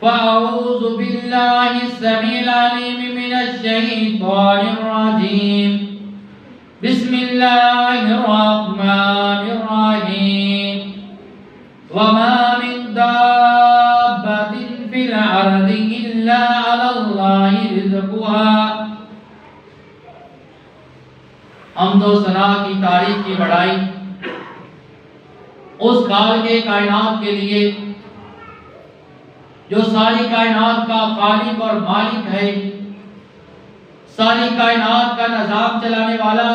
फ़अऊज़ु बिल्लाहिस्समीइल अलीम मिनश शैतानिर रजीम। बिस्मिल्लाहिर्रहमानिर्रहीम। वमा मिन दाब्बतिन फिल अर्दि इल्ला अलल्लाहि रिज़्क़ुहा। हम्द व सना की तारीफ की बढ़ाई उस खाल के कायनात के लिए जो सारी कायनात का खालिक और मालिक है, सारी कायनात का निज़ाम चलाने वाला,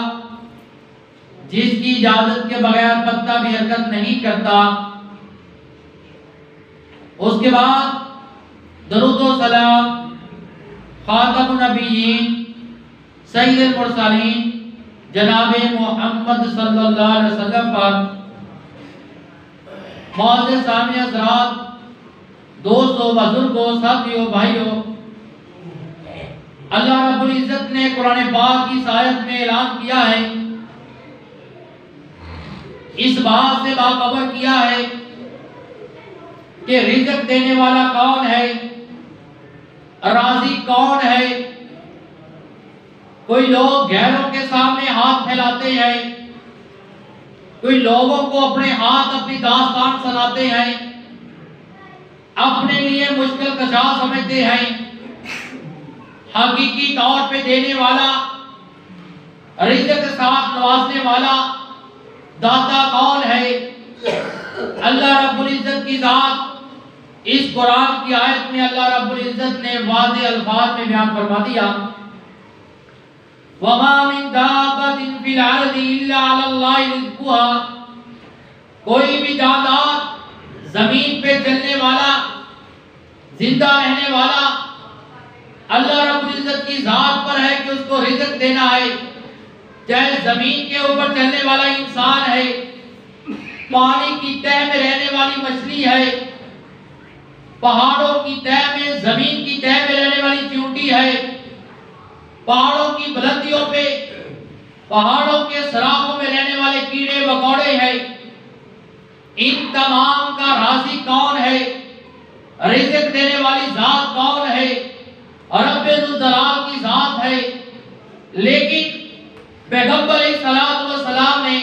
जिसकी इजाजत के बगैर पत्ता भी हरकत नहीं करता। उसके बाद दरूद व सलाम खातमुन नबिय्यीन सय्यिदुल मुरसलीन जनाबे मोहम्मद सल्लल्लाहु अलैहि वसल्लम पर। मौजूद सामने हज़रात, दोस्तों, बुजुर्गों, साथियों, भाइयों, अल्लाह रब्बुल इज्जत ने कुरान पाक की आयत में ऐलान किया है, इस बात से बाखबर किया है कि रिज़्क़ देने वाला कौन है, राज़ी कौन है। कोई लोग गैरों के सामने हाथ फैलाते हैं, कोई लोगों को अपने हाथ अपनी दास्तान सुनाते हैं, अपने लिए मुश्किल कशा समझते हैं। हकीकी तौर पे देने वाला, रिज़्क़ के साथ नवाजने वाला दाता कौन है? अल्लाह रब्बुल इज्जत की जात। इस कुरान की आयत में अल्लाह रब्बुल इज्जत ने वाज़ेह अल्फाज में बयान फरमा दिया, वमा मिन दाब्बतिन फिल अर्दि इल्ला अलल्लाहि रिज़्क़ुहा। कोई भी जानदार जमीन पे चलने वाला, जिंदा रहने वाला, अल्लाह रब्बुल इज्जत की जात पर है कि उसको रिज़्क़ देना है। चाहे जमीन के ऊपर चलने वाला इंसान है, पानी की तह में रहने वाली मछली है, पहाड़ों की तह में, जमीन की तह में रहने वाली चींटी है, पहाड़ों की बुलंदियों पे, पहाड़ों के सराहों में रहने वाले कीड़े मकोड़े हैं। इन तमाम का राज़ी कौन है? रिज़्क़ देने वाली जात कौन है? रब्बुल जलाल की जात है। लेकिन पैगंबर अलैहिस्सलातु वस्सलाम ने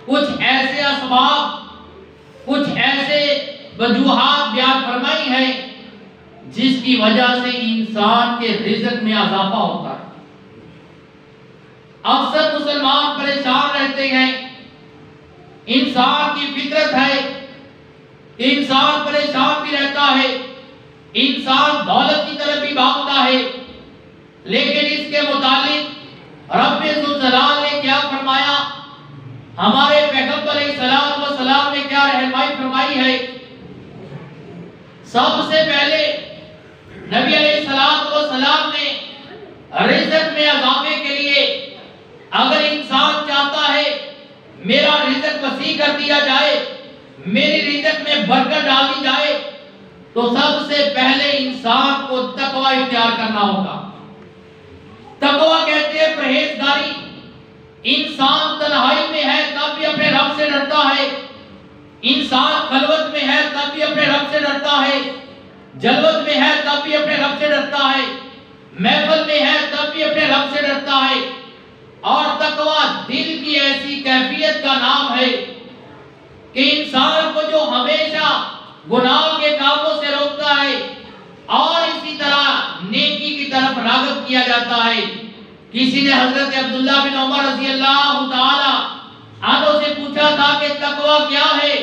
कुछ ऐसे असबाब, कुछ ऐसे वजूहात बयान फरमाई है जिसकी वजह से इंसान के रिज़्क़ में इजाफा होता है। अक्सर मुसलमान परेशान रहते हैं। इंसान की फितरत है, इंसान परेशान भी रहता है, इंसान दौलत की तरफ भी भागता है। लेकिन इसके मुतालिक रब्बुल जलाल ने क्या फरमाया, हमारे पैगंबर अलैहिस्सलातु वस्सलाम ने क्या रहनुमाई फरमाई है? सबसे पहले नबी अलैहिस्सलातु वस्सलाम ने रिज़्क़ में इजाफे के लिए, अगर इंसान चाहता है मेरा रिज़्क़ वसी कर दिया जाए, मेरी रिज़्क़ में बरकत डाल दी जाए, तो सबसे पहले इंसान को तकवा इख्तियार करना होगा। तकवा कहते हैं परहेजगारी। इंसान तन्हाई में है तब भी अपने रब से डरता है, इंसान खलवत में है तब भी अपने रब से डरता है, जलवत में है तब भी अपने रब से डरता है, महफिल में है तब भी अपने रब से डरता है। और तकवा दिल की ऐसी कैफियत का नाम है कि इंसान को जो हमेशा गुनाह के कामों से रोकता है और इसी तरह नेकी की तरफ राग़िब किया जाता है। किसी ने हजरत अब्दुल्ला बिन उमर रज़ी अल्लाह ताला अन्हु से पूछा था कि तकवा क्या है?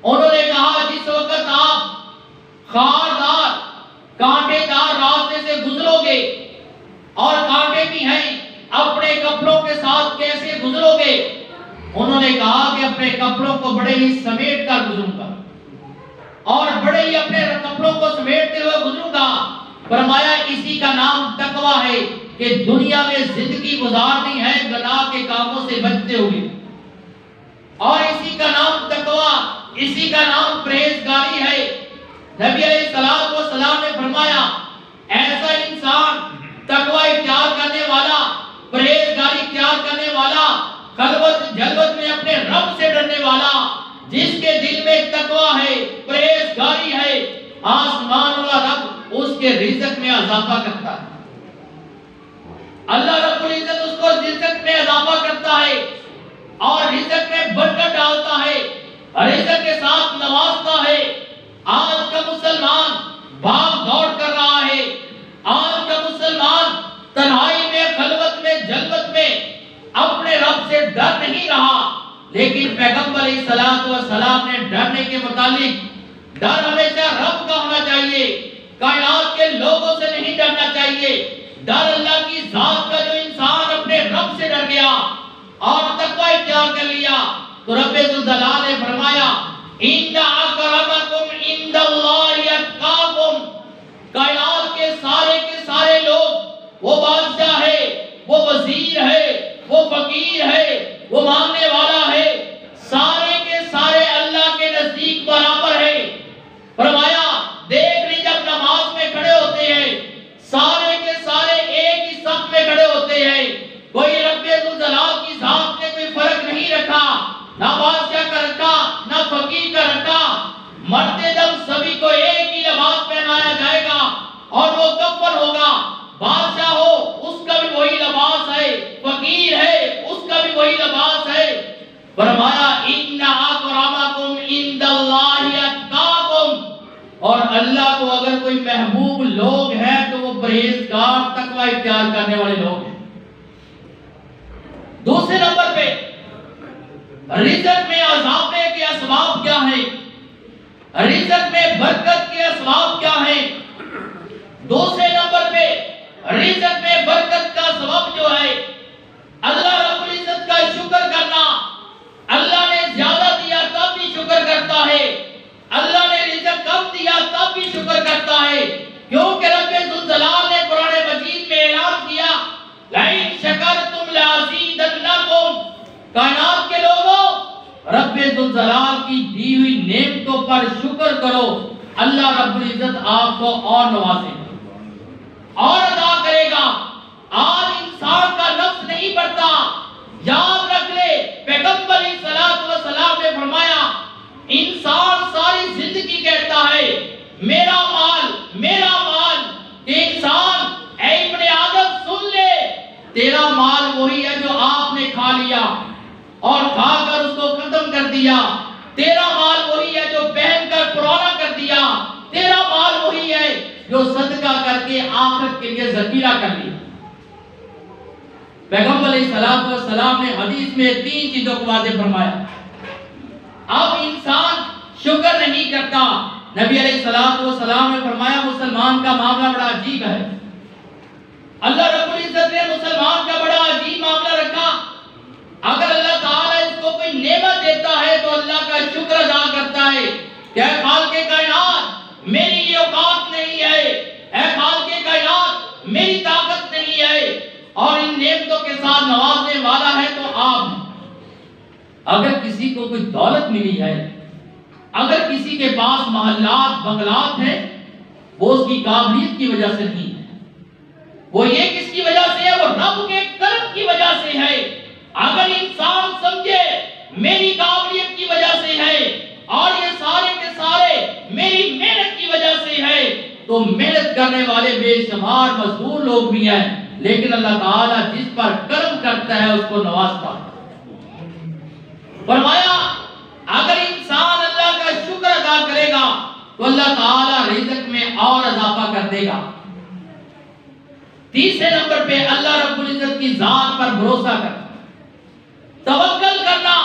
उन्होंने कहा, जिस वक्त आप खारदार, कांटेदार रास्ते से गुजरोगे और कांटे भी हैं, अपने कपड़ों के साथ कैसे गुजरोगे? उन्होंने कहा कि अपने कपड़ों को बड़े ही समेट कर गुजरूंगा और बड़े ही अपने कपड़ों को समेटते हुए गुजरूंगा। फरमाया इसी का नाम तकवा है कि दुनिया में जिंदगी गुजारनी है गुनाह के कामों से बचते हुए, और इसी का नाम तकवा, इसी का नाम परहेजगारी है। नबी अलैहिस्सलातु वस्सलाम ने फरमाया, ऐसा इंसान तकवा इख्तियार करने वाला, परहेजगारी इख्तियार करने वाला, खलवत जलवत में अपने रब से डरने वाला, जिसके दिल में तकवा है, परहेजगारी है, आसमान उसके रिज़्क़ में इजाफा करता है। अल्लाह रब्बुल इज्जत उसको रिज़्क़ में इजाफा करता है और रिज़्क़ में बरकत डालता है, रिज़्क़ के साथ नवाजता है। आज का मुसलमान भाग दौड़ कर रहा है, आज का मुसलमान तन्हाई में, खलवत में, जलवत में अपने रब से डर नहीं रहा। लेकिन पैगंबर अलैहिस्सलाम ने डरने के मुतालिक, डर हमेशा रब का होना चाहिए, कायनात के लोगों से नहीं डरना चाहिए। डर अल्लाह की जात का, जो इंसान अपने रब से डर गया और तकवा इख्तियार कर लिया, तो रब्बे जुल जलाल ने फरमाया इन्ना अकरमकुम इंदल्लाहि अत्काकुम। कायनात के सारे लोग, वो बादशाह है, वो वजीर है, वो फकीर है, वो मांगने वाला है, सारे के सारे अल्लाह के नजदीक बराबर है। फरमाया देख ली, जब नमाज में खड़े होते हैं सारे के सारे एक ही सफ में खड़े होते हैं। कोई रब्बे जुल जलाल की जात ने कोई फर्क नहीं रखा, ना बादशाह का रखा, ना फकीर का रखा। मरते दम सभी को एक ही लिबास पहनाया जाएगा और वो कफन होगा। बादशाह हो उसका भी वही लिबास है, फकीर है उसका भी वही लिबास है। फरमाया इन्ना अकरमकुम इंदल्लाहि अत्काकुम। और अल्लाह को अगर कोई महबूब लोग हैं तो वो परहेजगार, तकवा इख्तियार करने वाले लोग हैं। दूसरे नंबर पे रिज़्क़ में इजाफे के असबाब क्या हैं, रिज़्क़ में बरकत के असबाब क्या हैं। दूसरे नंबर पे रिज़्क़ में बरकत का सबब जो है अल्लाह रब्बुल इज्जत का शुक्र करना। अल्लाह ने ज्यादा दिया तब भी शुक्र करता है, अल्लाह ने रिज़्क़ कम दिया तब भी शुक्र करता है, क्योंकि रब्बे जुल जलाल ने कुरान मजीद में ऐलान किया लइन शकरतुम लअज़ीदन्नकुम। कायनात के लोगों, रब्बे जुल जलाल की दी हुई नेमतों पर शुक्र करो, अल्लाह रब्बुल इज्जत आपको और नवाजेगा और अदा करेगा। आज इंसान का नफ्स नहीं बढ़ता। याद रख ले, पैगंबर अलैहिस्सलाम ने फरमाया इंसान सारी जिंदगी कहता है मेरा माल, मेरा माल। इंसान ऐ इब्ने आदम सुन ले, तेरा माल वही है जो आपने खा लिया और खाकर उसको खत्म कर दिया। तेरा माल वही है जो पहनकर पुराना कर दिया। तेरा माल वही है जो सदका करके आखिरत के लिए जखीरा कर लिया। पैगंबर अलैहिस्सलाम ने हदीस में 3 चीजों को वाज़ेह फरमाया। अब इंसान शुक्र नहीं करता। नबी अलैहिस्सलाम ने फरमाया मुसलमान का मामला बड़ा अजीब है। अल्लाह रब्बुल इज्जत ने मुसलमान का बड़ा अजीब मामला रखा। अगर अल्लाह ताला इसको कोई नेमत देता है तो अल्लाह का शुक्र अदा करता है। क्या खालिक़े कायनात मेरी ये औकात नहीं है, ऐ खालिक़े कायनात मेरी ताकत नहीं है, और इन नेमतों के साथ नवाजने वाला है तो आप। अगर किसी को कोई दौलत मिली है, अगर किसी के पास महल्लात बंगलात है, वो उसकी काबिलियत की वजह से नहीं है, वो ये किसकी वजह से है, वो रब के करम की वजह से है। अगर इंसान समझे मेरी काबिलियत की वजह से है और ये सारे के सारे मेरी मेहनत की वजह से है, तो मेहनत करने वाले बेशुमार मजदूर लोग भी हैं, लेकिन अल्लाह ताला जिस पर करम करता है उसको नवाजता है। फरमाया अगर इंसान अल्लाह का शुक्र अदा करेगा तो अल्लाह ताला रिज़्क़ में और इजाफा कर देगा। तीसरे नंबर पे अल्लाह रब्बुल इज्जत की जात पर भरोसा करना, तवक्कल करना।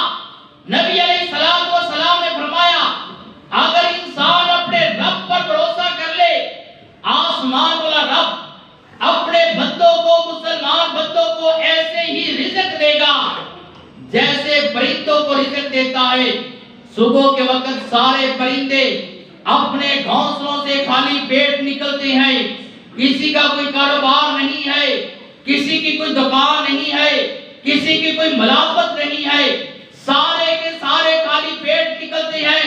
नबी अलैहिस्सलाम ने फरमाया अगर इंसान अपने रब पर भरोसा कर ले, आसमान वाला रब अपने बंदों को, मुसलमान बंदों को ऐसे ही रिज़्क़ देगा जैसे परिंदों को रिज़्क़ देता है। सुबह के वक्त सारे परिंदे अपने घोंसलों से खाली पेट निकलते हैं, किसी का कोई कारोबार नहीं है, किसी की कोई दुकान नहीं है, किसी की कोई मुलाकात नहीं है, सारे के सारे खाली पेट निकलते हैं।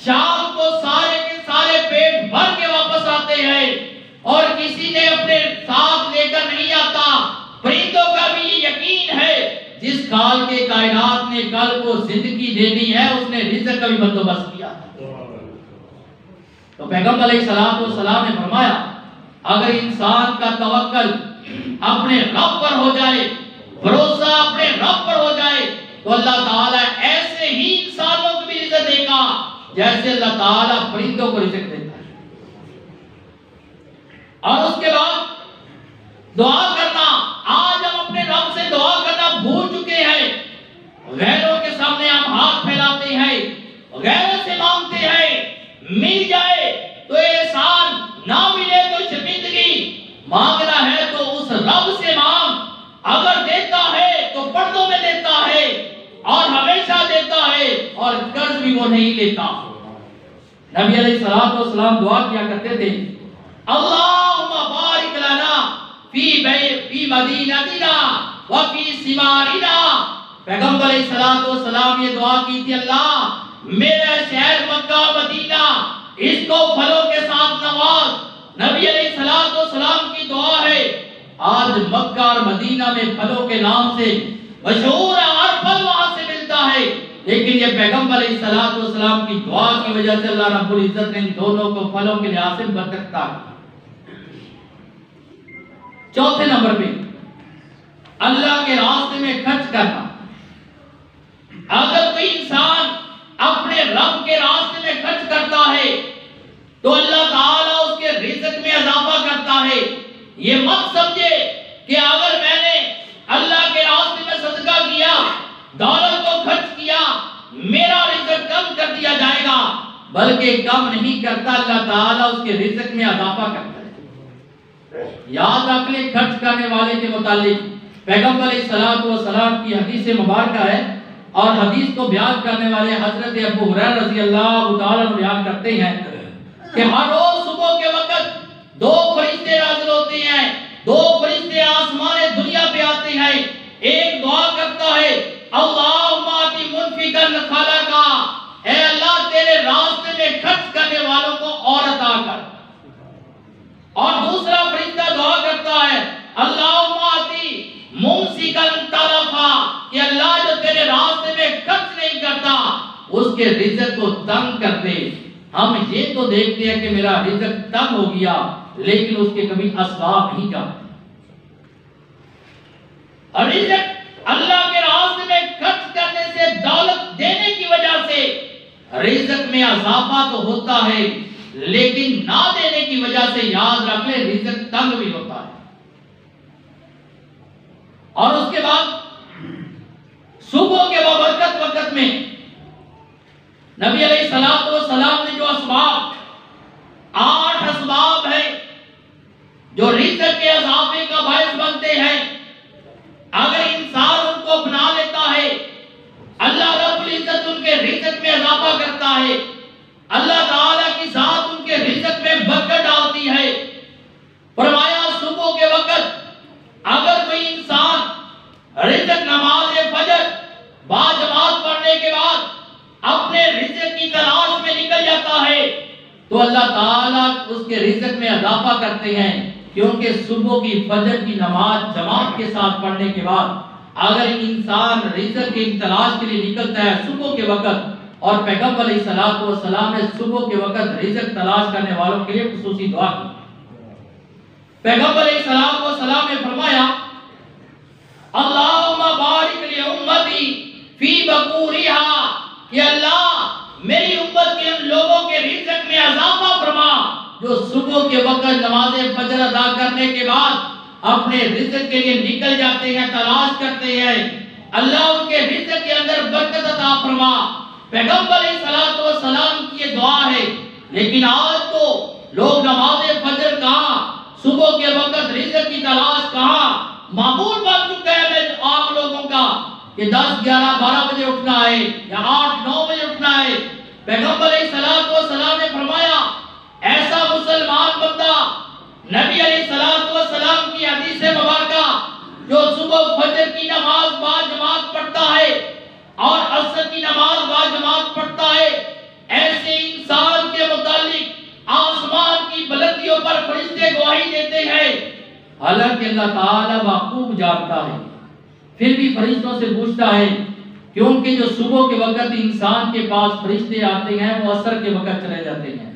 शाम को सारे के सारे पेट भर के वापस आते हैं और किसी ने अपने साथ लेकर नहीं आता। परिंदों का भी ये यकीन है जिस खाल के कायनात ने कल को जिंदगी देनी है उसने रिज़्क़ का भी बंदोबस्त किया। तो पैगंबर अलैहिस्सलाम ने फरमाया अगर इंसान का तवक्कल अपने रब पर हो जाए, भरोसा अपने रब पर हो जाए, तो अल्लाह ताला ऐसे ही इंसानों को भी रिज़्क़ देगा जैसे अल्लाह ताला परिंदों को रिज़्क़ देता है। और उसके बाद दुआ करना, आज हम अपने रब से दुआ करना भूल चुके हैं। गैरों के सामने हम हाथ फैलाते हैं, गैरों से मांगते हैं, मिल जाए तो एहसान, ना मिले तो शर्मिंदगी। मांगना है तो उस रब से मांग, अगर देता है तो पर्दों में देता है और हमेशा देता है, और कर्ज भी वो नहीं लेता। नबी अलैहिस्सलाम दुआ किया करते थे, अल्लाहुम्मा बारिक लना फी मदीनतिना व फी सिमारिना। पैगंबर अलैहिस्सलाम ये दुआ की थी, अल्लाह मेरा शहर मक्का मदीना इसको फलों के साथ नवाज। नबी अलैहिस्सलाम की दुआ है। आज मक्का और मदीना में फलों के नाम से मशहूर है, हर फल वहां से मिलता है, लेकिन ये पैगंबर अलैहिस्सलाम की दुआ की वजह से अल्लाह रब्बुल इज्जत ने इन दोनों को फलों के लिहाज से बरकत दी। चौथे नंबर पे अल्लाह के रास्ते में खर्च करना। अगर कोई इंसान अपने रब के रास्ते में खर्च करता है तो अल्लाह ताला उसके रिज़्क़ में इजाफा करता है। ये मत समझे कि अगर मैंने अल्लाह के रास्ते में सदका किया, दौलत को खर्च किया, मेरा रिज़्क़ कम कर दिया जाएगा, बल्कि कम नहीं करता, अल्लाह ताला उसके रिज़्क़ में इजाफा करता है। याद रख ले, खर्च करने वाले के मुतालिक पैगंबर अलैहिस्सलाम की हदीस मुबारक है, और हदीस को बयान करने वाले हजरत अबू हुरैरा रज़ी अल्लाह ताला अन्हु बयान करते हैं कि हर रोज सुबह के वक्त दो फरिश्ते नाज़िल होते हैं, दो फरिश्ते आसमान दुनिया पे आते हैं। एक दुआ करता है, अल्लाहुम्मा आति मुनफिकन खलका, ऐ अल्लाह तेरे रास्ते में खर्च करने वालों को और अता कर। और दूसरा फरिश्ता दुआ करता है, अल्लाहुम्मा आति मुमसिकन तलफा, कि अल्लाह जो तेरे रास्ते में खर्च नहीं करता उसके रिज़्क़ को तंग कर दे। हम ये तो देखते हैं कि मेरा रिज़्क़ तंग हो गया, लेकिन उसके कभी असबाब नहीं जानते। और रिज़्क़ अल्लाह के रास्ते में खर्च करने से, दौलत देने की वजह से रिज़्क़ में इजाफा तो होता है, लेकिन ना देने की वजह से याद रख ले रिज़्क़ तंग भी होता है। और उसके बाद सुबह के बरकत वक्त में नबी अलैहिस्सलाम ने जो असबाब, 8 असबाब है जो रिज़्क़ के इजाफे का बायस बनते हैं, अगर इंसान उनको अपना लेता है, अल्लाह रब्बुल इज्जत उनके रिज़्क़ में इजाफा करता है, अल्लाह ताला की जात उनके रिज़्क़ में बरकत डालती है। फरमाया सुबह के वक्त अगर कोई इंसान रिज़्क़ नमाज फजर बाजमात पढ़ने के बाद अपने रिज़्क़ की तलाश में निकल जाता है, तो अल्लाह ताला उसके रिज़्क़ में इजाफा करते हैं, क्योंकि सुबह की फजर की नमाज जमात के साथ पढ़ने के बाद अगर इंसान रिज़्क़ की तलाश के लिए निकलता है सुबह के वक्त, और पैगंबर अलैहिस्सलाम ने सुबह के वक्त रिज़्क़ तलाश करने वालों के लिए खुसूसी दुआ की। पैगंबर अलैहिस्सलाम ने फरमाया, अल्लाहुम्मा बारिक li उम्मती फी बकूरिहा, कि अल्लाह मेरी उम्मत के उन लोगों के रिज़्क़ में इजाफा फरमा जो सुबह के वक्त नमाज फजर अदा करने के बाद अपने रिज़्क़ के लिए निकल जाते हैं, तलाश करते हैं। अल्लाह उनके रिज़्क़ के अंदर बरकत अता फरमा। पैगंबर अलैहिस्सलाम की ये दुआ है, लेकिन आज तो लोग नमाज फजर कहाँ, सुबह के वक्त रिज़्क़ की तलाश कहाँ, मामूल बन चुका है आप लोगों का कि 10, 11, 12 बजे उठना है या 8, 9 बजे उठना है। पैगंबर अलैहिस्सलाम ने फरमाया, ऐसा मुसलमान बंदा नबी अलैहिस्सलाम की हदीस मुबारक जो सुबह फजर की नमाज बाजमात पढ़ता है और असर की नमाज बाजमात पढ़ता है, ऐसे इंसान के मुतालिक आसमान की बुलंदियों पर फरिश्ते गवाही देते हैं। हालांकि अल्लाह ताला बाखूब जानता है, फिर भी फरिश्तों से पूछता है, क्योंकि जो सुबह के वक्त इंसान के पास फरिश्ते आते हैं वो असर के वक्त चले जाते हैं।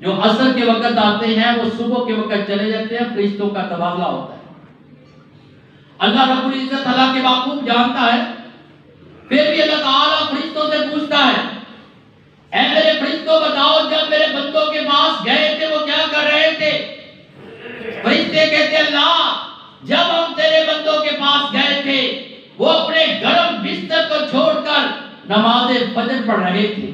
जो असर के वक्त आते हैं वो सुबह के वक्त चले जाते हैं, फरिश्तों का तबादला होता है। अल्लाह रब्बुल इज्जत अल्लाह के बाखूब जानता है। फिर भी अल्लाह ताला फरिश्तों से पूछता है, ऐ मेरे फरिश्तों बताओ, जब मेरे बंदों के पास गए थे वो क्या कर रहे थे? फरिश्ते कहते अल्लाह, जब हम तेरे बंदों के पास गए थे वो अपने गर्म बिस्तर को छोड़कर नमाज फजर पढ़ रहे थे।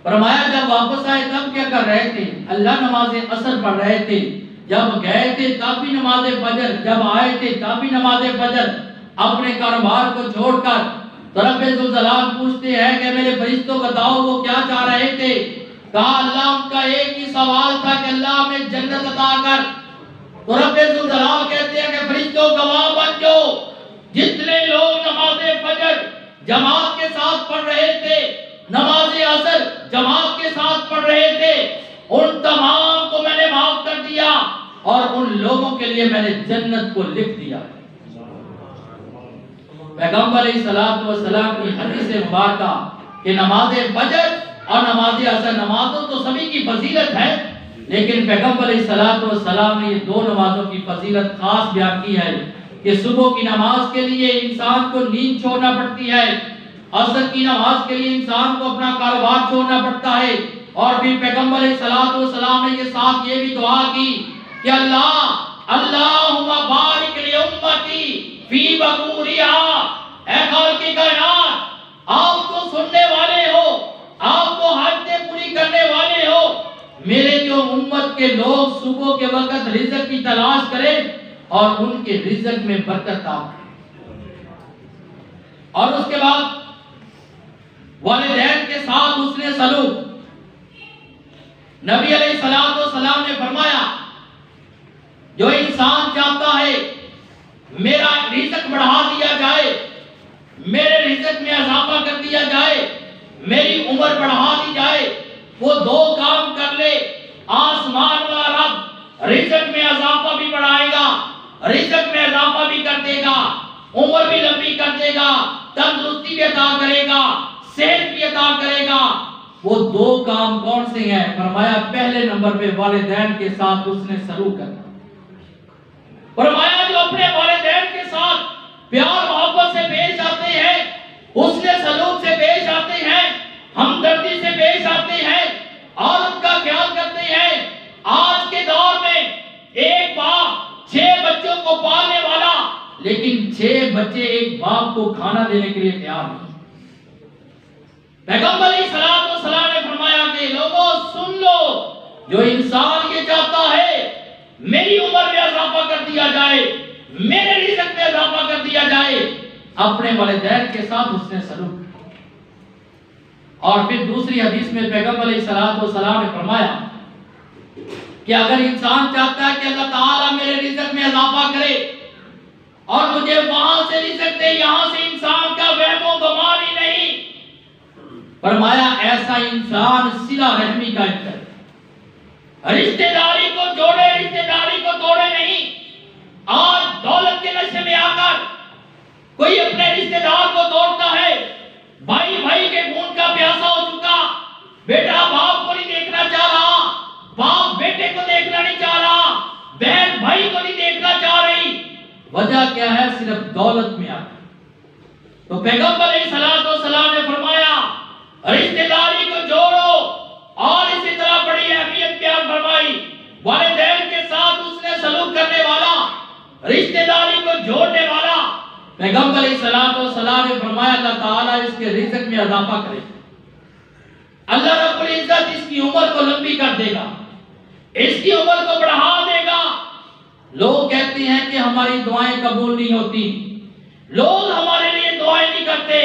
फरमाया जब वापस आए तब क्या कर रहे थे? अल्लाह नमाज असर पढ़ रहे थे। जब गए थे तब भी नमाज फजर, जब आए थे तब भी नमाज फजर। अपने कारोबार को छोड़कर तो रब्बे जुल जलाल पूछते हैं कि मेरे फरिश्तों बताओ वो क्या चाह रहे थे? कहा अल्लाह उनका एक ही सवाल था कि अल्लाह हमें जन्नत अता कर। तो रब्बे जुल जलाल कहते हैं कि फरिश्तों गवाह बन जाओ, जितने लोग नमाज फजर जमात के साथ पढ़ रहे थे, नमाज असर जमात के साथ पढ़ रहे थे, उन तमाम को मैंने माफ कर दिया और उन लोगों के लिए मैंने जन्नत को लिख दिया। पैगंबर अलैहिस्सलातु वस्सलाम की हदीस मुबारका कि नमाज फजर और नमाज असर, नमाजों तो सभी की फजीलत है, लेकिन पैगंबर अलैहिस्सलातु वस्सलाम ने ये दो नमाजों की फजीलत खास बयान की है कि सुबह की नमाज के लिए इंसान को नींद छोड़ना पड़ती है, असर की नमाज के लिए इंसान को अपना कारोबार छोड़ना पड़ता है। और फिर पैगंबर अलैहिस्सलातु वस्सलाम ने ये साथ ये भी दुआ की कि अल्लाह अल्लाहुम्मा बारिक li उम्मती फी बकूरिहा। ऐ खालिक की कायनात, आप तो सुनने वाले हो, आप तो हाजतें पूरी करने वाले हो, मेरे जो उम्मत के लोग सुबह के वक्त रिज़्क की तलाश करें और उनके रिज़्क में बरकत आए। और उसके बाद वालिदैन के साथ उसने सलूक। नबी अलैहिस्सलातु वस्सलाम ने फरमाया, जो इंसान चाहता है मेरा रिज़्क बढ़ा दिया जाए, मेरे रिज़्क में इजाफा कर दिया जाए, मेरी उम्र बढ़ा दी जाए, वो दो काम कर ले। आसमान वाला रब रिज़्क में इजाफा भी बढ़ाएगा, रिज़्क में इजाफा भी कर देगा, उम्र भी लंबी कर देगा, तंदुरुस्ती भी अता करेगा, सेहत भी अता करेगा। वो दो काम कौन से हैं? फरमाया पहले नंबर पे वालिदैन के साथ उसने सलूक करना। फरमाया जो अपने वालिदैन के साथ प्यार मोहब्बत से पेश आते हैं, उसने सलूक से पेश आते हैं, हमदर्दी से पेश आते हैं और उनका ख्याल करते हैं। आज के दौर में एक बाप 6 बच्चों को पालने वाला, लेकिन 6 बच्चे एक बाप को खाना देने के लिए तैयार नहीं। पैगंबर अलैहिस्सलातु वस्सलाम ने फरमाया कि लोगों सुन लो, जो इंसान ये चाहता है मेरी उम्र में इजाफा कर दिया जाए, मेरे रिज़्क में इजाफा कर दिया जाए, अपने वालिदैन के साथ उसने सलूक। और फिर दूसरी हदीस में पैगंबर अलैहिस्सलातु वस्सलाम ने फरमाया कि अगर इंसान चाहता है कि अल्लाह ताला मेरे रिज़्क में इजाफा करे और मुझे वहां से रिज़्क दे, यहां से इंसान का वहमो गुमान ही नहीं। फरमाया ऐसा इंसान सिला रहमी का इज्जत, रिश्तेदारी को जोड़े, रिश्तेदारी को तोड़े नहीं। आज दौलत के नशे में आकर कोई अपने रिश्तेदार को तोड़ता है। भाई भाई के खून का प्यासा हो चुका, बेटा बाप को नहीं देखना चाह रहा, बाप बेटे को देखना नहीं चाह रहा, बहन भाई को नहीं देखना चाह रही। वजह क्या है? सिर्फ दौलत में आकर। तो पैगंबर अलैहिस्सलातु वस्सलाम ने फरमाया रिश्तेदारी को जोड़ो। और इसी तरह बड़ी अहमियत प्यार फरमाई, वालिदैन के साथ उसने सलूक करने वाला, रिश्तेदारी को जोड़ने वाला। पैगंबर अलैहिस्सलातु वस्सलाम ने फरमाया अल्लाह ताला इसके रिज़्क में इजाफा करेगा, अल्लाह रब्बुल इज्जत इसकी उम्र को लंबी कर देगा, इसकी उम्र को बढ़ा देगा। लोग कहते हैं कि हमारी दुआएं कबूल नहीं होती, लोग हमारे लिए दुआएं नहीं करते।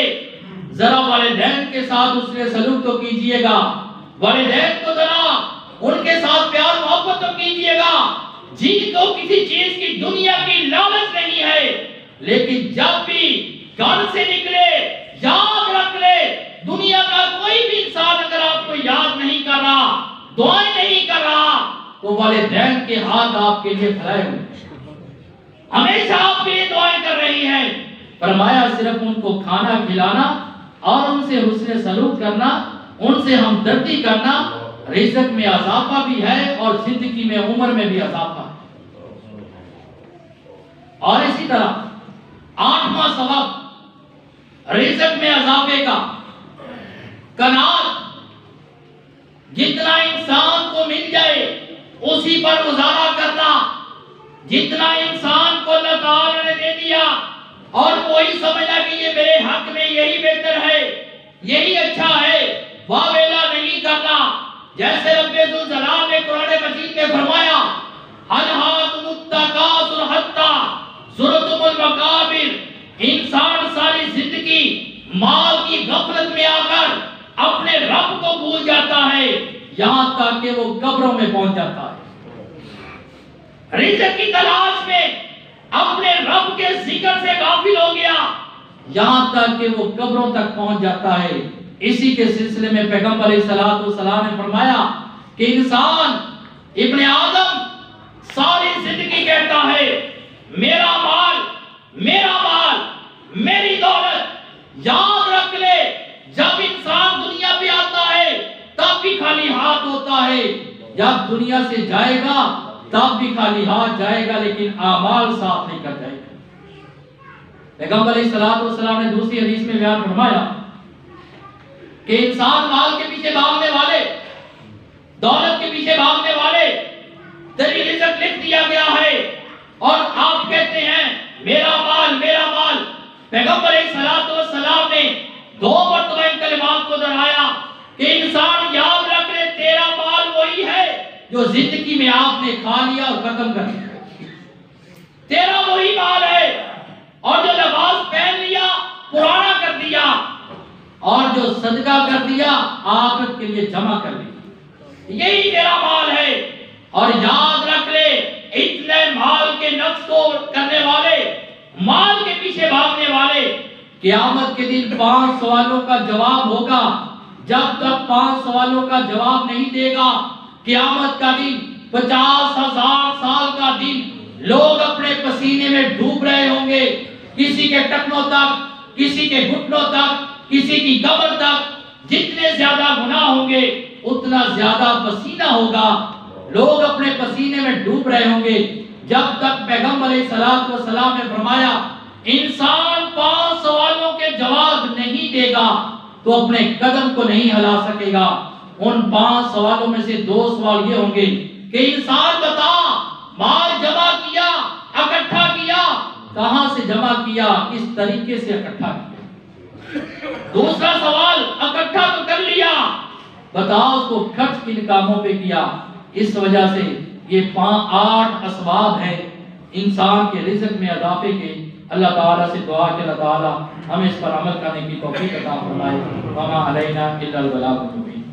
जरा वालिदैन के साथ उसने सलूक तो कीजिएगा, वालिदैन को जरा उनके साथ प्यार मोहब्बत तो कीजिएगा। जिनको किसी चीज की दुनिया की लालच नहीं है, लेकिन जब भी घर से निकले याद रख ले, दुनिया का कोई भी इंसान अगर आपको याद नहीं कर रहा, दुआएं नहीं कर रहा, तो वालिदैन के हाथ आपके लिए फैलाए हुए, हमेशा आपके लिए दुआएं कर रही हैं। फरमाया सिर्फ उनको खाना खिलाना और उनसे हुस्न सलूक करना, उनसे हमदर्दी करना, रिज़्क़ में इजाफा भी है और जिंदगी में उम्र में भी इजाफा है। और इसी तरह 8वां सबब रिज़्क़ में इजाफे का कनात, जितना इंसान को मिल जाए उसी पर गुजारा करना। जितना इंसान को अल्लाह ताला ने दे दिया और वही समझना कि ये मेरे हक में यही बेहतर है, यही अच्छा है, वावेला नहीं करना। जैसे रब्बे जुल जलाल ने कुरान मजीद में फरमाया, अनहाकुमुत्तकासुर हत्ता ज़ुरतुमुल मकाबिर। इंसान सारी जिंदगी माल की गफलत में आकर अपने रब को भूल जाता है, यहां तक कि वो कब्रों में पहुंच जाता है। रिज़्क़ की तलाश में अपने रब के जिक्र से गाफिल हो गया, यहां तक कि वो कब्रों तक पहुंच जाता है। इसी के सिलसिले में पैगंबर अलैहिस्सलातु वस्सलाम ने फरमाया कि इंसान इब्ने आदम सारी जिंदगी कहता है, मेरा माल, मेरा माल, मेरी दौलत। याद रख ले, जब इंसान दुनिया पे आता है तब भी खाली हाथ होता है, जब दुनिया से जाएगा तब भी खाली हाथ जाएगा, लेकिन आमाल साथ नहीं कर जाएगा। पैगंबर अलैहिस्सलातु वस्सलाम ने दूसरी हदीस में बयान फरमाया कि इंसान माल के पीछे भागने वाले, दौलत के पीछे भागने वाले, तेरी रिज़्क़ लिख दिया गया है और आप कहते हैं मेरा माल, मेरा माल। पैगंबर अलैहिस्सलातु वस्सलाम ने 2 मरतबा इन कलिमात को दोहराया कि इंसान याद रख ले, तेरा माल वही है जो जिंदगी में आपने खा लिया और खत्म कर दिया। तेरा वही माल है और जो लिबास पहन लिया पुराना कर दिया और जो सदका कर दिया आखिरत के लिए जमा कर दिया, यही तेरा माल है। और याद रख ले, इतने माल के नफ्स को करने वाले, माल के पीछे भागने वाले, क़यामत के दिन 5 सवालों का जवाब होगा। जब तक 5 सवालों का जवाब नहीं देगा, क़यामत का दिन 50,000 साल का दिन, लोग अपने पसीने में डूब रहे होंगे, किसी के टखनों तक, किसी के घुटनों तक, किसी की कब्र तक। जितने ज्यादा गुनाह होंगे उतना ज्यादा पसीना होगा, लोग अपने पसीने में डूब रहे होंगे। जब तक पैगंबर अलैहिस्सलातु वस्सलाम ने फरमाया इंसान 5 सवालों के जवाब नहीं देगा तो अपने कदम को नहीं हिला सकेगा। उन 5 सवालों में से 2 सवाल ये होंगे कि इंसान बता, माल जमा किया, इकट्ठा किया, कहां से जमा किया, किस तरीके से इकट्ठा किया। दूसरा सवाल, इकट्ठा तो कर लिया, बताओ उसको खर्च किन कामों पे किया। इस वजह से ये 8 असबाब है इंसान के रिज़्क़ में इजाफे के। अल्लाह ताला से दुआ कि अल्लाह ताला हमें इस पर अमल करने की तौफीक अता फरमाए। वमा अलैना इल्लल बलागुल मुबीन।